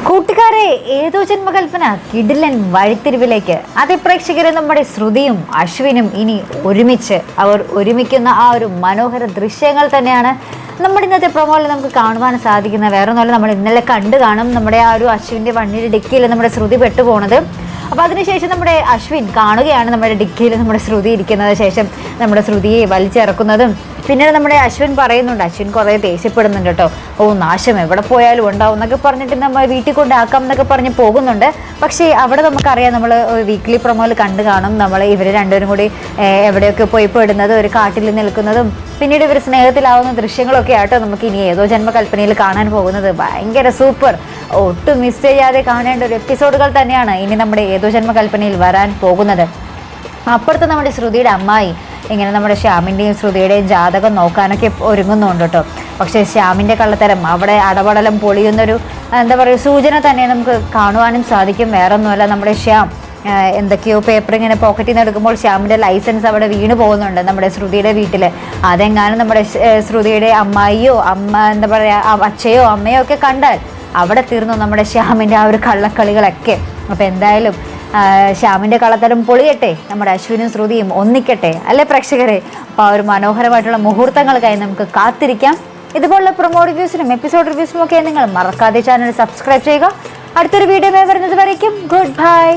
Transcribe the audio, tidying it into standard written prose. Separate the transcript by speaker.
Speaker 1: കൂട്ടുകാരെ, ഏതോ ജന്മകൽപ്പന കിടിലൻ വഴിത്തിരിവിലേക്ക്. അതേ പ്രേക്ഷകരെ, നമ്മുടെ ശ്രുതിയും അശ്വിനും ഇനി ഒരുമിച്ച് അവർ ഒരുമിക്കുന്ന ആ ഒരു മനോഹര ദൃശ്യങ്ങൾ തന്നെയാണ് നമ്മുടെ ഇന്നത്തെ പ്രൊമോയിൽ നമുക്ക് കാണുവാൻ സാധിക്കുന്ന. വേറെ ഒന്നുമല്ല, നമ്മൾ ഇന്നലെ കണ്ടു കാണും നമ്മുടെ ആ ഒരു അശ്വിൻ്റെ വണ്ടിയുടെ ഡിക്കിയിൽ നമ്മുടെ ശ്രുതി പെട്ടുപോണത്. അപ്പോൾ അതിനുശേഷം നമ്മുടെ അശ്വിൻ കാണുകയാണ് നമ്മുടെ ഡിക്കിയിൽ നമ്മുടെ ശ്രുതി ഇരിക്കുന്നത്. ശേഷം നമ്മുടെ ശ്രുതിയെ വലിച്ചിറക്കുന്നതും പിന്നീട് നമ്മുടെ അശ്വിൻ പറയുന്നുണ്ട്. അശ്വിൻ കുറേ ദേഷ്യപ്പെടുന്നുണ്ട് കേട്ടോ. ഓ നാശം എവിടെ പോയാലും ഉണ്ടാവും എന്നൊക്കെ പറഞ്ഞിട്ട് നമ്മൾ വീട്ടിൽ കൊണ്ടാക്കാം എന്നൊക്കെ പറഞ്ഞ് പോകുന്നുണ്ട്. പക്ഷേ അവിടെ നമുക്കറിയാം, നമ്മൾ വീക്ക്ലി പ്രൊമോയിൽ കണ്ടു കാണും നമ്മൾ ഇവർ രണ്ടുപേരും കൂടി എവിടെയൊക്കെ പോയി പെടുന്നതും ഒരു കാട്ടിൽ നിൽക്കുന്നതും പിന്നീട് ഇവർ സ്നേഹത്തിലാവുന്ന ദൃശ്യങ്ങളൊക്കെ ആട്ടോ നമുക്ക് ഇനി ഏതോ ജന്മകൽപ്പനയിൽ കാണാൻ പോകുന്നത്. ഭയങ്കര സൂപ്പർ, ഒട്ടും മിസ് ചെയ്യാതെ കാണേണ്ട ഒരു എപ്പിസോഡുകൾ തന്നെയാണ് ഇനി നമ്മുടെ ഏതോ ജന്മകൽപ്പനയിൽ വരാൻ പോകുന്നത്. അപ്പുറത്ത് നമ്മുടെ ശ്രുതിയുടെ അമ്മായി ഇങ്ങനെ നമ്മുടെ ശ്യാമിൻ്റെയും ശ്രുതിയുടെയും ജാതകം നോക്കാനൊക്കെ ഒരുങ്ങുന്നുണ്ട് കേട്ടോ. പക്ഷേ ശ്യാമിൻ്റെ കള്ളത്തരം അവിടെ അടപടലം പൊളിയുന്നൊരു എന്താ പറയുക സൂചന തന്നെ നമുക്ക് കാണുവാനും സാധിക്കും. വേറെ ഒന്നുമല്ല, നമ്മുടെ ശ്യാം എന്തൊക്കെയോ പേപ്പർ ഇങ്ങനെ പോക്കറ്റിൽ നിന്ന് എടുക്കുമ്പോൾ ശ്യാമിൻ്റെ ലൈസൻസ് അവിടെ വീണ് പോകുന്നുണ്ട് നമ്മുടെ ശ്രുതിയുടെ വീട്ടിൽ. അതെങ്ങാനും നമ്മുടെ ശ്രുതിയുടെ അമ്മായിയോ എന്താ പറയുക അച്ഛയോ അമ്മയോ ഒക്കെ കണ്ടാൽ അവിടെ തീർന്നു നമ്മുടെ ശ്യാമിൻ്റെ ആ ഒരു കള്ളക്കളികളൊക്കെ. അപ്പോൾ എന്തായാലും ശ്യാമിൻ്റെ കളത്തരം പൊളിയട്ടെ, നമ്മുടെ അശ്വിനും ശ്രുതിയും ഒന്നിക്കട്ടെ അല്ലേ പ്രേക്ഷകരെ. അപ്പോൾ ആ ഒരു മനോഹരമായിട്ടുള്ള മുഹൂർത്തങ്ങൾക്കായി നമുക്ക് കാത്തിരിക്കാം. ഇതുപോലുള്ള പ്രൊമോ റിവ്യൂസിനും എപ്പിസോഡ് റിവ്യൂസിനും ഒക്കെ നിങ്ങൾ മറക്കാതെ ചാനൽ സബ്സ്ക്രൈബ് ചെയ്യുക. അടുത്തൊരു വീഡിയോ വരുന്നത് വരയ്ക്കും ഗുഡ് ബൈ.